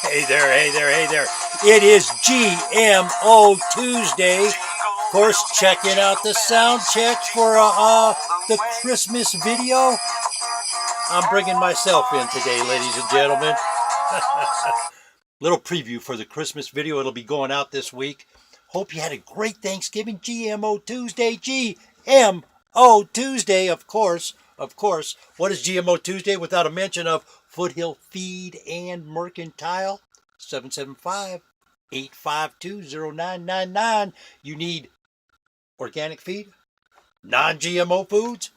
Hey there, hey there, hey there. It is GMO Tuesday. Of course, checking out the sound check for the Christmas video. I'm bringing myself in today, ladies and gentlemen. Little preview for the Christmas video. It'll be going out this week. Hope you had a great Thanksgiving. GMO Tuesday, GMO Tuesday, of course. Of course. What is GMO Tuesday without a mention of Foothill Feed and Mercantile? 775-852-0999. You need organic feed, non-GMO foods.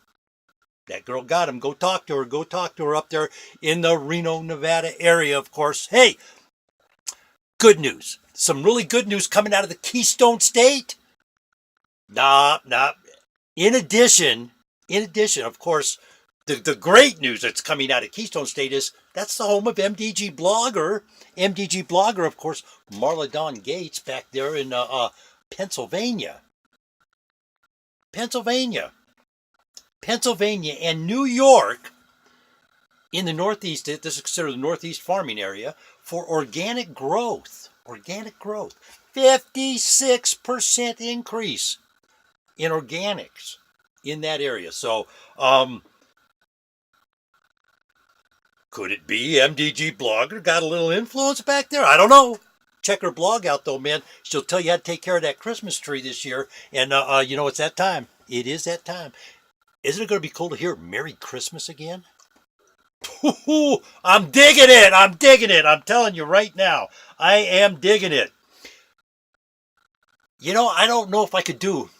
That girl got them. Go talk to her. Go talk to her up there in the Reno, Nevada area, of course. Hey, good news. Some really good news coming out of the Keystone State. Nah. In addition, of course, the great news that's coming out of Keystone State is that's the home of MDG Blogger. MDG Blogger, of course, Marla Dawn Gates back there in Pennsylvania. Pennsylvania and New York in the Northeast. This is considered the Northeast farming area for organic growth. Organic growth. 56% increase in organics in that area. So, could it be MDG Blogger got a little influence back there? I don't know. Check her blog out, though, man. She'll tell you how to take care of that Christmas tree this year. And, you know, it's that time. It is that time. Isn't it going to be cool to hear Merry Christmas again? I'm digging it. I'm digging it. I'm telling you right now. I am digging it. You know, I don't know if I could do...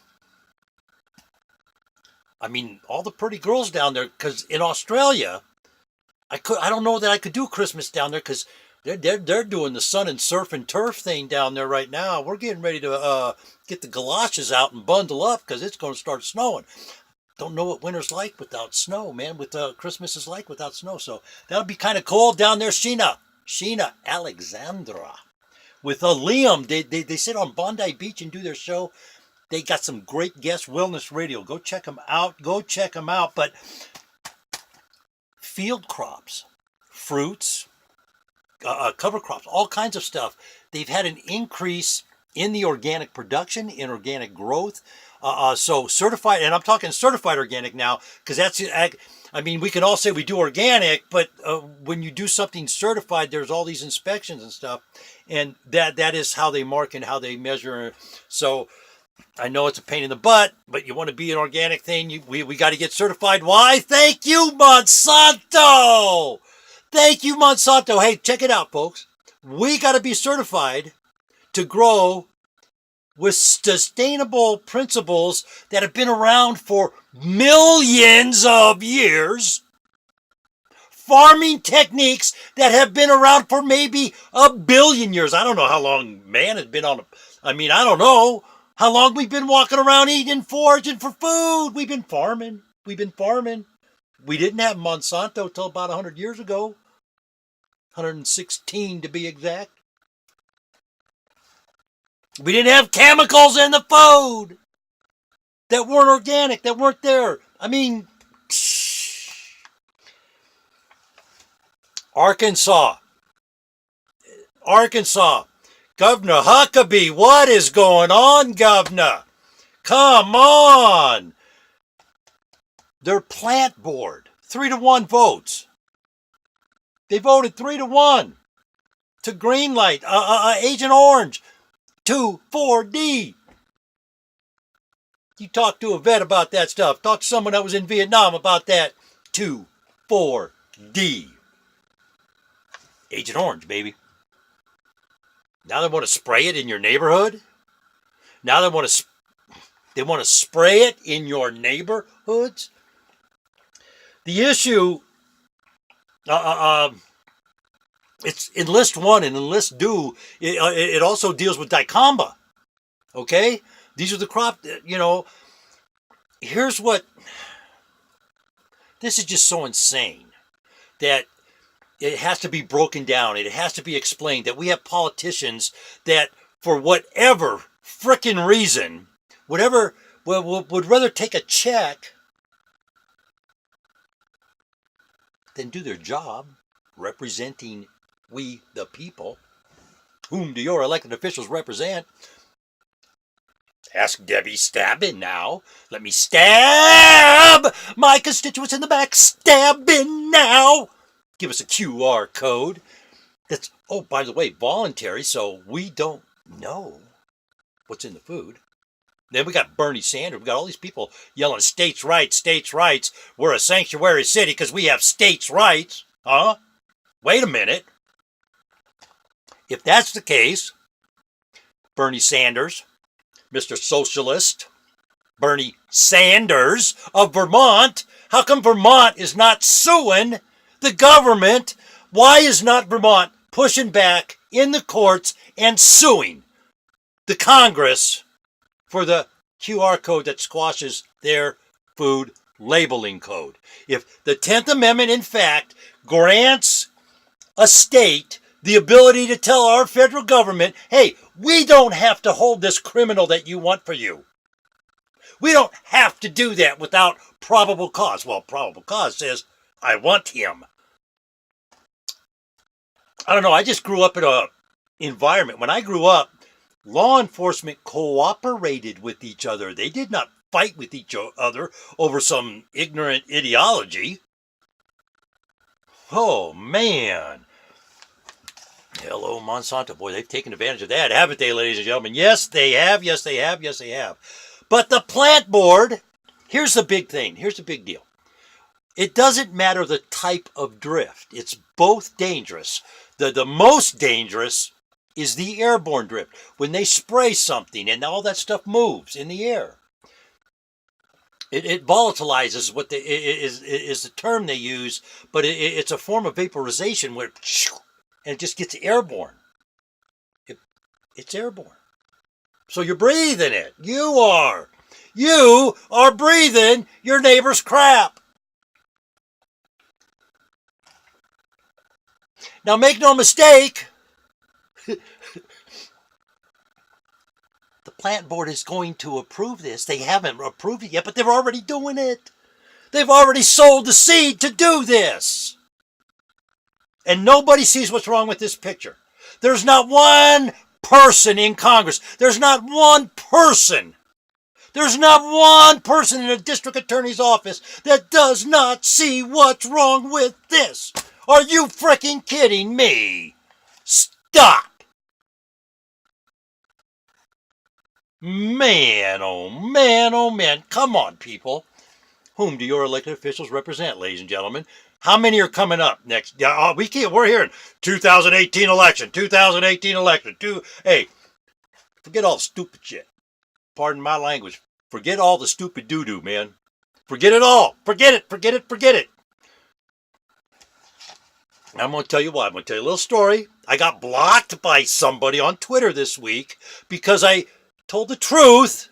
I mean, all the pretty girls down there, because in Australia... I don't know that I could do Christmas down there because they're doing the sun and surf and turf thing down there right now. We're getting ready to get the galoshes out and bundle up because it's going to start snowing. Don't know what winter's like without snow, man. With Christmas is like without snow. So that'll be kind of cool down there. Sheena Alexandra with Liam. They sit on Bondi Beach and do their show. They got some great guest wellness radio. Go check them out. But field crops, fruits, cover crops, all kinds of stuff. They've had an increase in the organic production, in organic growth. So certified, and I'm talking certified organic now, because that's, I mean, we can all say we do organic, but when you do something certified, there's all these inspections and stuff. And that is how they mark and how they measure. So I know it's a pain in the butt, but you want to be an organic thing, we got to get certified. Why? Thank you, Monsanto! Thank you, Monsanto. Hey, check it out, folks. We got to be certified to grow with sustainable principles that have been around for millions of years. Farming techniques that have been around for maybe 1 billion years. I don't know how long man has been on I don't know how long we've been walking around eating and foraging for food. We've been farming. We didn't have Monsanto till about 100 years ago. 116 to be exact. We didn't have chemicals in the food that weren't organic, that weren't there. I mean, Arkansas. Governor Huckabee, what is going on, Governor? Come on. Their plant board, 3-1 votes. They voted 3-1 to green light, Agent Orange, 2,4-D. You talk to a vet about that stuff. Talk to someone that was in Vietnam about that. 2,4-D. Agent Orange, baby. Now they want to spray it in your neighborhood. Now they want to spray it in your neighborhoods. The issue, it's in list 1 and in list 2. It also deals with dicamba. Okay, these are the crop. You know, here's what. This is just so insane that it has to be broken down. It has to be explained that we have politicians that, for whatever frickin' reason, would rather take a check than do their job representing we the people, whom do your elected officials represent? Ask Debbie Stabbin now. Let me stab my constituents in the back. Stabbin now. Give us a QR code. That's, oh, by the way, voluntary, so we don't know what's in the food. Then we got Bernie Sanders. We got all these people yelling, states' rights, states' rights. We're a sanctuary city because we have states' rights. Huh? Wait a minute. If that's the case, Bernie Sanders, Mr. Socialist, Bernie Sanders of Vermont, how come Vermont is not suing the government? Why is not Vermont pushing back in the courts and suing the Congress for the QR code that squashes their food labeling code? If the 10th Amendment, in fact, grants a state the ability to tell our federal government, hey, we don't have to hold this criminal that you want for you. We don't have to do that without probable cause. Well, probable cause says, I want him. I don't know, I just grew up in an environment. When I grew up, law enforcement cooperated with each other. They did not fight with each other over some ignorant ideology. Oh, man. Hello, Monsanto. Boy, they've taken advantage of that, haven't they, ladies and gentlemen? Yes, they have. Yes, they have. Yes, they have. But the plant board, here's the big thing. Here's the big deal. It doesn't matter the type of drift. It's both dangerous. The most dangerous is the airborne drift. When they spray something and all that stuff moves in the air. It volatilizes, what is the term they use, but it's a form of vaporization where and it just gets airborne. It's airborne. So you're breathing it. You are breathing your neighbor's crap. Now make no mistake, the plant board is going to approve this. They haven't approved it yet, but they're already doing it. They've already sold the seed to do this. And nobody sees what's wrong with this picture. There's not one person in Congress. There's not one person. There's not one person in a district attorney's office that does not see what's wrong with this. Are you freaking kidding me? Stop. Man, oh man, oh man. Come on, people. Whom do your elected officials represent, ladies and gentlemen? How many are coming up next? We're hearing 2018 election, 2018 election. Hey, forget all the stupid shit. Pardon my language. Forget all the stupid doo-doo, man. Forget it all. Forget it, forget it, forget it. I'm going to tell you what. I'm going to tell you a little story. I got blocked by somebody on Twitter this week because I told the truth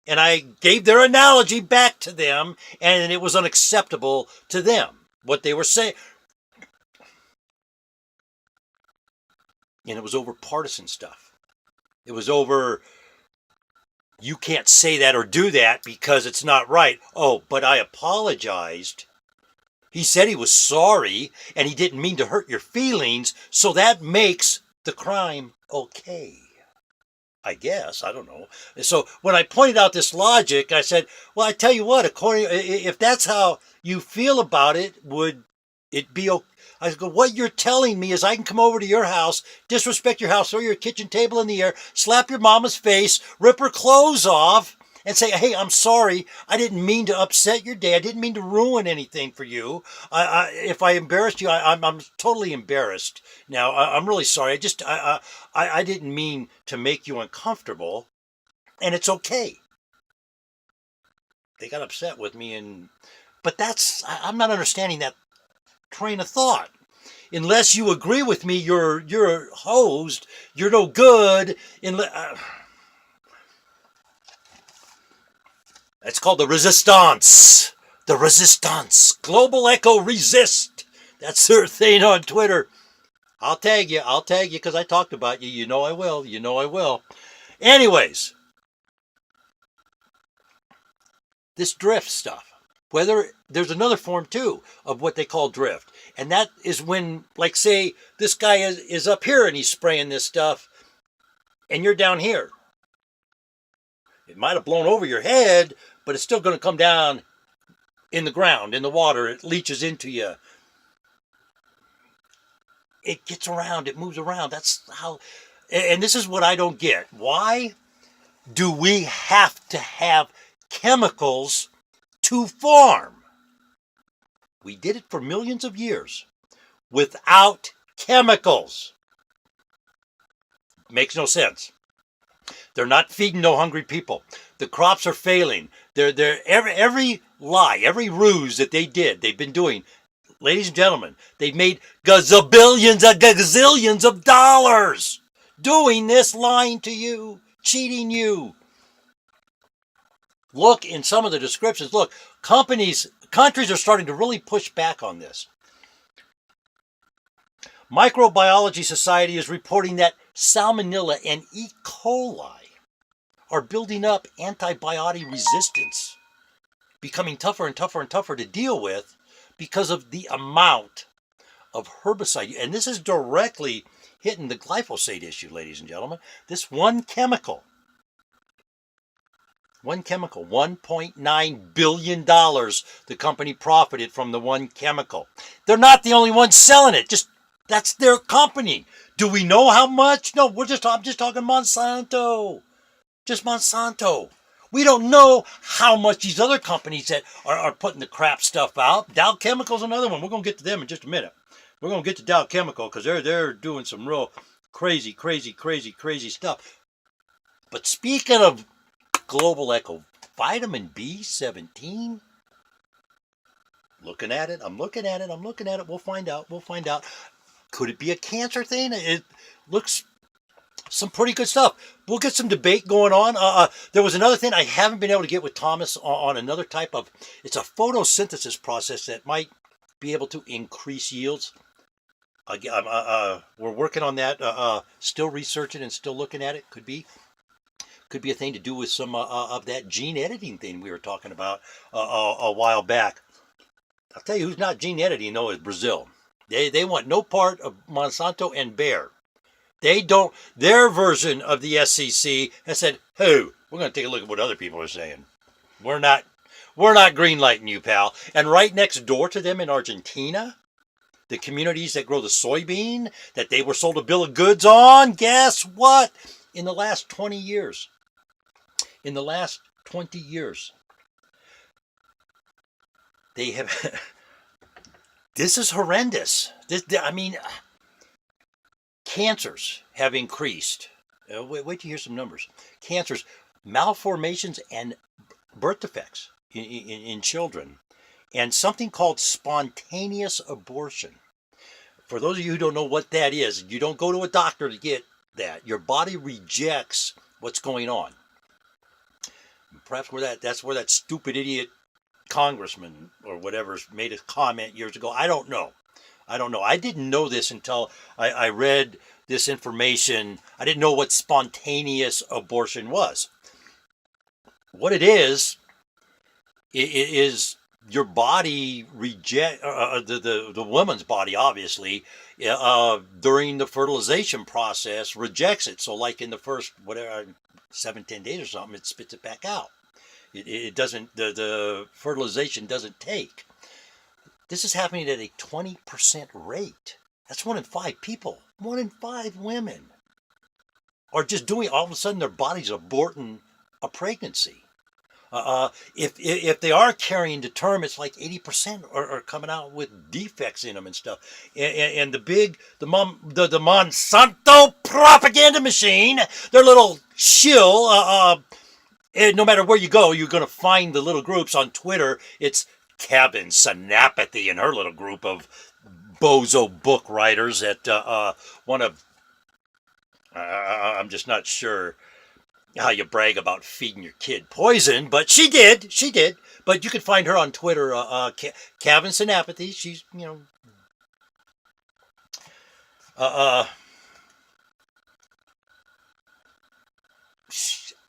and I gave their analogy back to them and it was unacceptable to them. What they were saying. And it was over partisan stuff. It was over, you can't say that or do that because it's not right. Oh, but I apologized. He said he was sorry and he didn't mean to hurt your feelings, so that makes the crime okay. I guess, I don't know. So when I pointed out this logic, I said, well, I tell you what, if that's how you feel about it, would it be okay? I go, what you're telling me is I can come over to your house, disrespect your house, throw your kitchen table in the air, slap your mama's face, rip her clothes off, and say, hey, I'm sorry. I didn't mean to upset your day. I didn't mean to ruin anything for you. If I embarrassed you, I'm totally embarrassed. Now, I'm really sorry. I didn't mean to make you uncomfortable, and it's okay. They got upset with me, but I'm not understanding that train of thought. Unless you agree with me, you're hosed. You're no good. It's called the resistance. The resistance. Global Echo Resist. That's their thing on Twitter. I'll tag you because I talked about you. You know I will. Anyways, this drift stuff. Whether there's another form too of what they call drift. And that is when, like, say this guy is up here and he's spraying this stuff and you're down here. It might have blown over your head, but it's still going to come down in the ground, in the water. It leaches into you. It gets around, it moves around. That's how, and this is what I don't get. Why do we have to have chemicals to farm? We did it for millions of years without chemicals. Makes no sense. They're not feeding no hungry people. The crops are failing. Every lie, every ruse that they've been doing, ladies and gentlemen, they've made gazillions of dollars doing this, lying to you, cheating you. Look in some of the descriptions. Look, countries are starting to really push back on this. Microbiology Society is reporting that Salmonella and E. coli are building up antibiotic resistance, becoming tougher and tougher and tougher to deal with because of the amount of herbicide. And this is directly hitting the glyphosate issue, ladies and gentlemen. This one chemical, $1.9 billion the company profited from the one chemical. They're not the only ones selling it. That's their company. Do we know how much? No, I'm just talking Monsanto. Just Monsanto. We don't know how much these other companies that are putting the crap stuff out. Dow Chemical's another one. We're going to get to them in just a minute. We're going to get to Dow Chemical because they're doing some real crazy stuff. But speaking of global echo, vitamin B17, looking at it. We'll find out. Could it be a cancer thing? It looks some pretty good stuff. We'll get some debate going on. There was another thing I haven't been able to get with Thomas on another type of, it's a photosynthesis process that might be able to increase yields. We're working on that, still researching and still looking at it. Could be a thing to do with some of that gene editing thing we were talking about a while back. I'll tell you who's not gene editing though is Brazil. They want no part of Monsanto and Bayer. They don't. Their version of the SEC has said, "Hey, we're going to take a look at what other people are saying. We're not greenlighting you, pal." And right next door to them in Argentina, the communities that grow the soybean that they were sold a bill of goods on, guess what? In the last 20 years, they have. This is horrendous. Cancers have increased. Wait till you hear some numbers. Cancers, malformations, and birth defects in children, and something called spontaneous abortion. For those of you who don't know what that is, you don't go to a doctor to get that. Your body rejects what's going on. Perhaps that's where that stupid idiot congressman or whatever made a comment years ago. I don't know. I didn't know this until I read this information. I didn't know what spontaneous abortion was. What it is your body reject the woman's body, obviously, during the fertilization process rejects it. So like in the first 7-10 days or something, it spits it back out. It doesn't, the fertilization doesn't take. This is happening at a 20% rate. That's 1 in 5 people. 1 in 5 women are just doing, all of a sudden their body's aborting a pregnancy. If they are carrying to term, it's like 80% are coming out with defects in them and stuff. And the Monsanto propaganda machine, their little shill, and no matter where you go, you're going to find the little groups on Twitter. It's Kevin Synapathy and her little group of bozo book writers that want to, I'm just not sure how you brag about feeding your kid poison, but she did. But you can find her on Twitter, Kevin Synapathy. She's,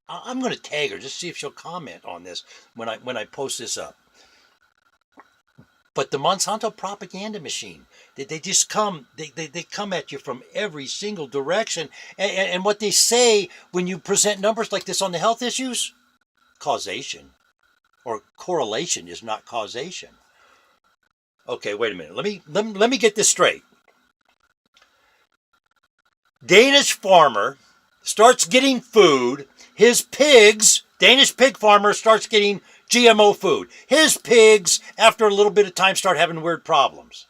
I'm going to tag her, just see if she'll comment on this when I post this up. But the Monsanto propaganda machine, they just come, they come at you from every single direction. And what they say when you present numbers like this on the health issues, causation or correlation is not causation. Okay, wait a minute. Let me get this straight. Danish farmer starts getting food. His pigs, Danish pig farmer starts getting GMO food. His pigs, after a little bit of time, start having weird problems.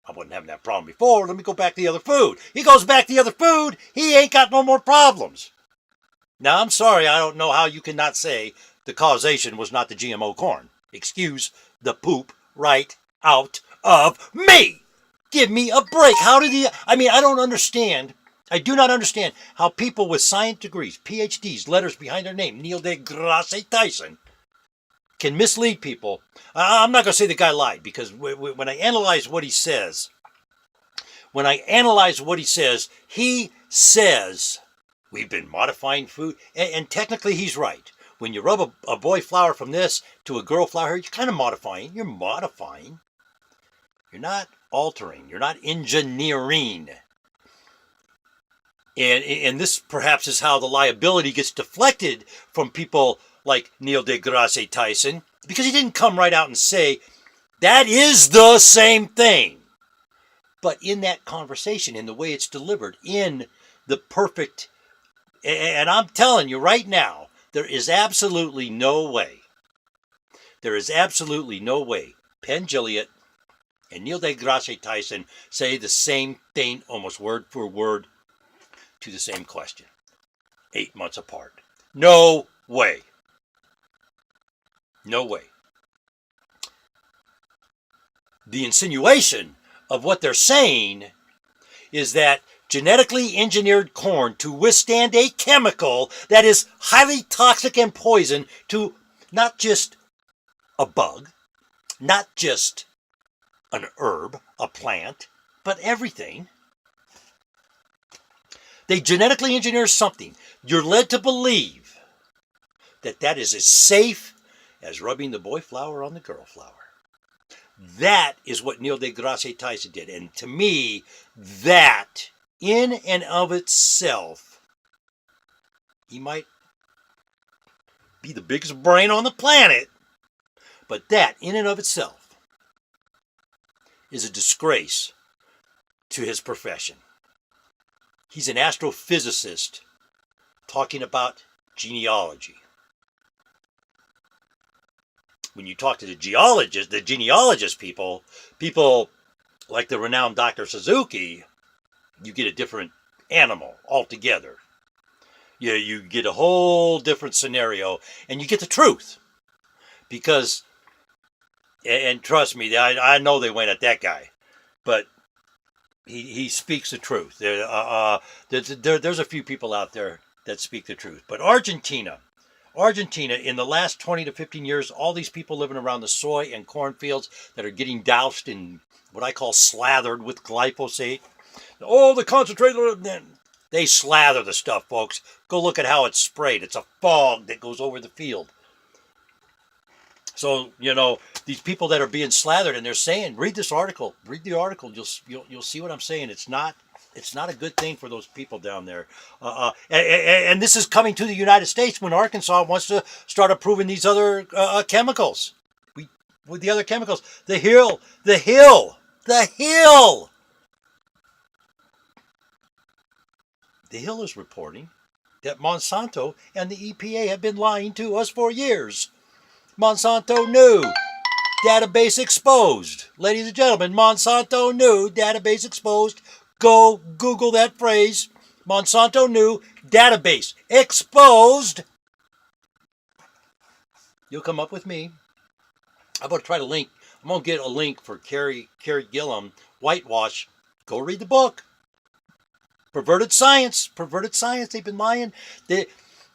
I wasn't having that problem before. Let me go back to the other food. He goes back to the other food. He ain't got no more problems. Now, I'm sorry. I don't know how you cannot say the causation was not the GMO corn. Excuse the poop right out of me. Give me a break. How did he... I mean, I don't understand. I do not understand how people with science degrees, PhDs, letters behind their name, Neil deGrasse Tyson, can mislead people. I'm not going to say the guy lied, because when I analyze what he says, he says we've been modifying food, and technically he's right. When you rub a boy flower from this to a girl flower, you're kind of modifying. You're modifying. You're not altering. You're not engineering. And this perhaps is how the liability gets deflected from people like Neil deGrasse Tyson, because he didn't come right out and say, that is the same thing. But in that conversation, in the way it's delivered, in the perfect, and I'm telling you right now, there is absolutely no way Penn Jillette and Neil deGrasse Tyson say the same thing almost word for word to the same question 8 months apart. No way. No way. The insinuation of what they're saying is that genetically engineered corn to withstand a chemical that is highly toxic and poison to not just a bug, not just an herb, a plant, but everything. They genetically engineer something. You're led to believe that that is as safe as rubbing the boy flower on the girl flower. That is what Neil deGrasse Tyson did. And to me, that in and of itself, he might be the biggest brain on the planet, but that in and of itself is a disgrace to his profession. He's an astrophysicist talking about genealogy. When you talk to the genealogist people like the renowned Dr. Suzuki, you get a different animal altogether. You get a whole different scenario, and you get the truth. Because, and trust me, I know they went at that guy, but he speaks the truth. There's a few people out there that speak the truth. But Argentina, in the last 20 to 15 years, all these people living around the soy and cornfields that are getting doused in what I call slathered with glyphosate. Oh, the concentrated, they slather the stuff, folks. Go look at how it's sprayed. It's a fog that goes over the field. So, these people that are being slathered, and they're saying, read the article, you'll see what I'm saying. It's not a good thing for those people down there. And this is coming to the United States when Arkansas wants to start approving these other chemicals. With the other chemicals, the Hill is reporting that Monsanto and the EPA have been lying to us for years. Monsanto knew. Database exposed. Ladies and gentlemen, Monsanto knew. Database exposed. Go Google that phrase. Monsanto knew. Database exposed. You'll come up with me. I'm going to try to link. I'm going to get a link for Carrie Gillum, Whitewash. Go read the book. Perverted science. They've been lying.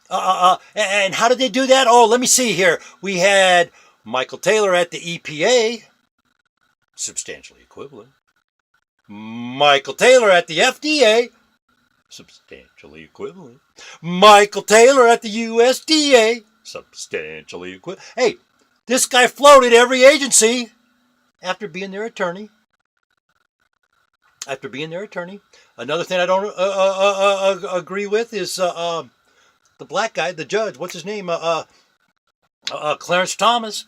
And how did they do that? Oh, let me see here. We had Michael Taylor at the EPA, substantially equivalent. Michael Taylor at the FDA, substantially equivalent. Michael Taylor at the USDA, substantially equivalent. Hey, This guy floated every agency after being their attorney. Another thing I don't agree with is the black guy, the judge. What's his name? Clarence Thomas.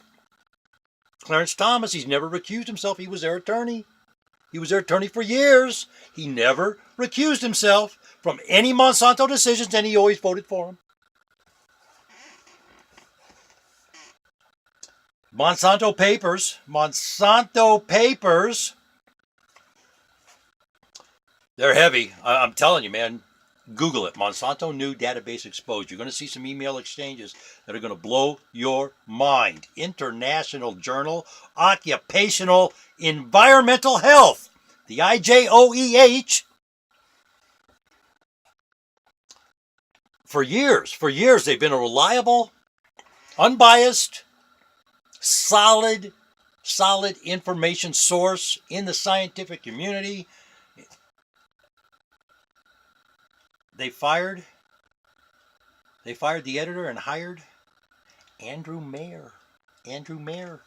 He's never recused himself. He was their attorney. He was their attorney for years. He never recused himself from any Monsanto decisions, and he always voted for them. Monsanto Papers. They're heavy. I'm telling you, man. Google it. Monsanto new database exposed. You're going to see some email exchanges that are going to blow your mind. International Journal Occupational Environmental Health, the IJOEH. For years, they've been a reliable, unbiased, solid information source in the scientific community. They fired the editor and hired Andrew Mayer. Andrew Mayer,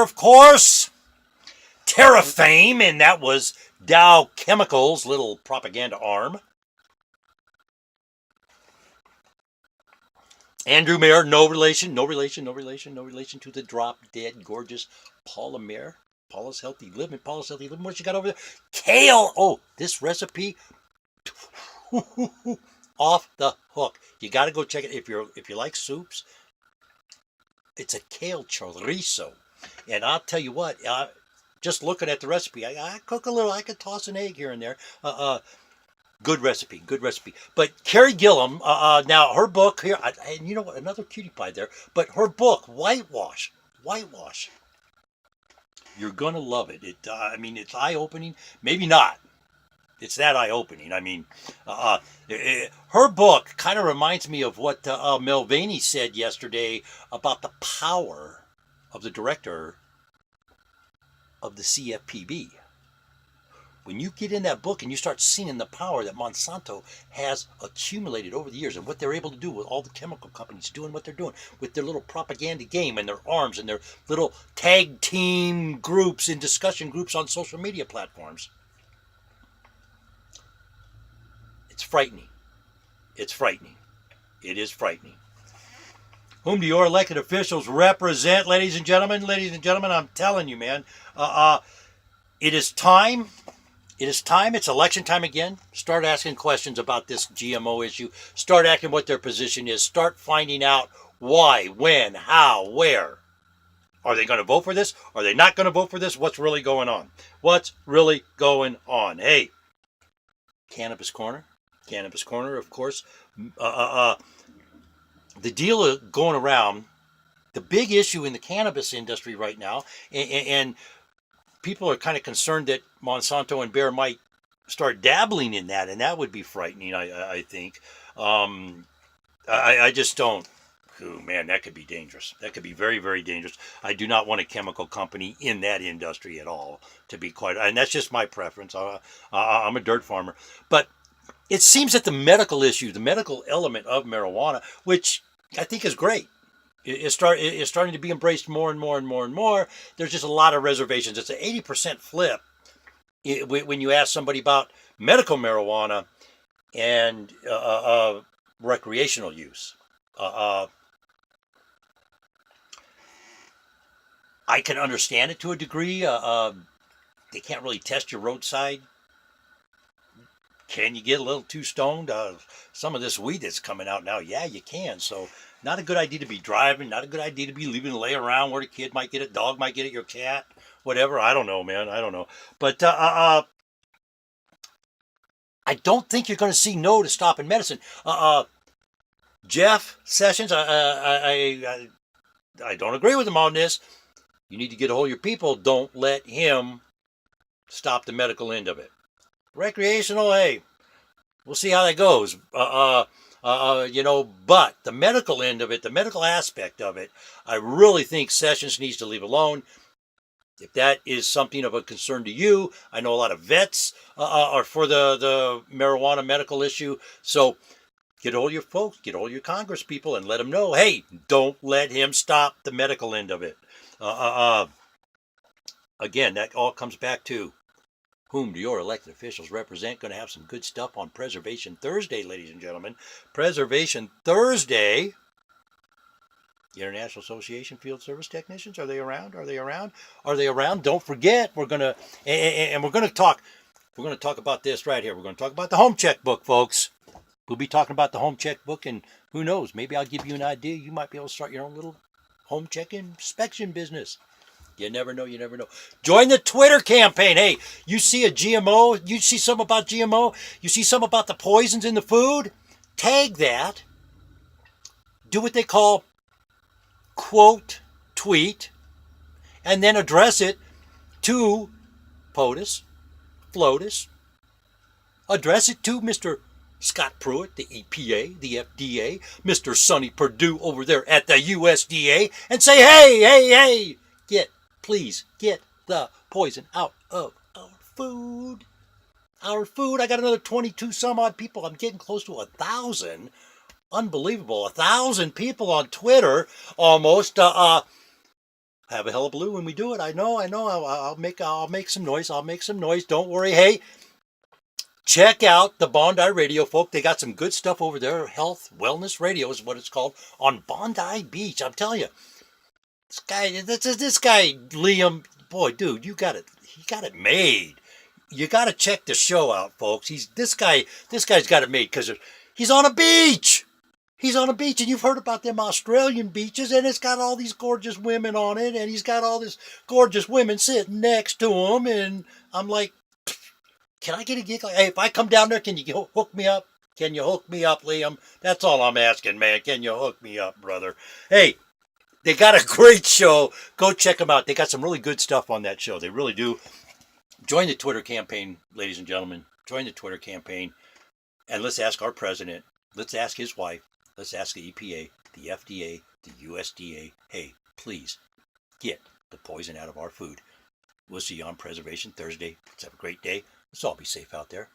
of course, TerraFame, and that was Dow Chemicals' little propaganda arm. Andrew Mayer, no relation to the drop-dead, gorgeous Paula Mayer. Paula's Healthy Living. What you got over there? Kale. Oh, this recipe. Off the hook. You got to go check it if you like soups. It's a kale chorizo, and I'll tell you what. Just looking at the recipe, I cook a little. I could toss an egg here and there. Good recipe. But Carrie Gillum, now her book here, and you know what? Another cutie pie there. But her book, Whitewash. You're gonna love it. It's eye-opening. Maybe not. It's that eye-opening. Her book kind of reminds me of what Mulvaney said yesterday about the power of the director of the CFPB. When you get in that book and you start seeing the power that Monsanto has accumulated over the years and what they're able to do with all the chemical companies doing what they're doing with their little propaganda game and their arms and their little tag team groups and discussion groups on social media platforms. It's frightening. It is frightening. Whom do your elected officials represent, ladies and gentlemen? I'm telling you, man. It is time. It's election time again. Start asking questions about this GMO issue. Start asking what their position is. Start finding out why, when, how, where. Are they going to vote for this? Are they not going to vote for this? What's really going on? Hey, Cannabis Corner, of course. The deal going around, the big issue in the cannabis industry right now, and people are kind of concerned that Monsanto and Bayer might start dabbling in that, and that would be frightening, I think. I just don't. Oh, man, that could be dangerous. That could be very, very dangerous. I do not want a chemical company in that industry at all, to be quite, and that's just my preference. I'm a dirt farmer. But it seems that the medical element of marijuana, which I think is great, is starting to be embraced more and more. There's just a lot of reservations. It's an 80% flip when you ask somebody about medical marijuana and recreational use. I can understand it to a degree. They can't really test your roadside. Can you get a little too stoned? Some of this weed that's coming out now, yeah, you can. So not a good idea to be driving. Not a good idea to be leaving it lay around where the kid might get it, dog might get it, your cat, whatever. I don't know, man. I don't know. But I don't think you're going to see no to stopping medicine. Jeff Sessions, I don't agree with him on this. You need to get a hold of your people. Don't let him stop the medical end of it. Recreational, hey, we'll see how that goes. But the medical end of it, the medical aspect of it, I really think Sessions needs to leave alone. If that is something of a concern to you, I know a lot of vets are for the marijuana medical issue. So Get all your folks, get all your Congress people, and let them know, hey, don't let him stop the medical end of it. Again, that all comes back to whom do your elected officials represent. Going to have some good stuff on Preservation Thursday, ladies and gentlemen. Preservation Thursday. The International Association Field Service Technicians, are they around? Are they around? Are they around? Don't forget, we're going to talk about this right here. We're going to talk about the home checkbook, folks. We'll be talking about the home checkbook, and who knows, maybe I'll give you an idea. You might be able to start your own little home check inspection business. You never know, you never know. Join the Twitter campaign. Hey, you see a GMO, you see something about GMO, you see something about the poisons in the food, tag that, do what they call quote tweet, and then address it to POTUS, FLOTUS, address it to Mr. Scott Pruitt, the EPA, the FDA, Mr. Sonny Perdue over there at the USDA, and say, hey, please get the poison out of our food. Our food. I got another 22 some odd people. I'm getting close to 1,000. Unbelievable. 1,000 people on Twitter almost. Have a hullabaloo when we do it. I know. I'll make some noise. Don't worry. Hey, check out the Bondi Radio, folk. They got some good stuff over there. Health Wellness Radio is what it's called, on Bondi Beach. I'm telling you, this guy, Liam, boy, dude, he got it made. You got to check the show out, folks. This guy's got it made because he's on a beach. He's on a beach, and you've heard about them Australian beaches, and it's got all these gorgeous women on it, and he's got all these gorgeous women sitting next to him, and I'm like, can I get a gig? Hey, if I come down there, can you hook me up? Can you hook me up, Liam? That's all I'm asking, man. Can you hook me up, brother? Hey, they got a great show. Go check them out. They got some really good stuff on that show. They really do. Join the Twitter campaign, ladies and gentlemen. Join the Twitter campaign. And let's ask our president. Let's ask his wife. Let's ask the EPA, the FDA, the USDA. Hey, please get the poison out of our food. We'll see you on Preservation Thursday. Let's have a great day. Let's all be safe out there.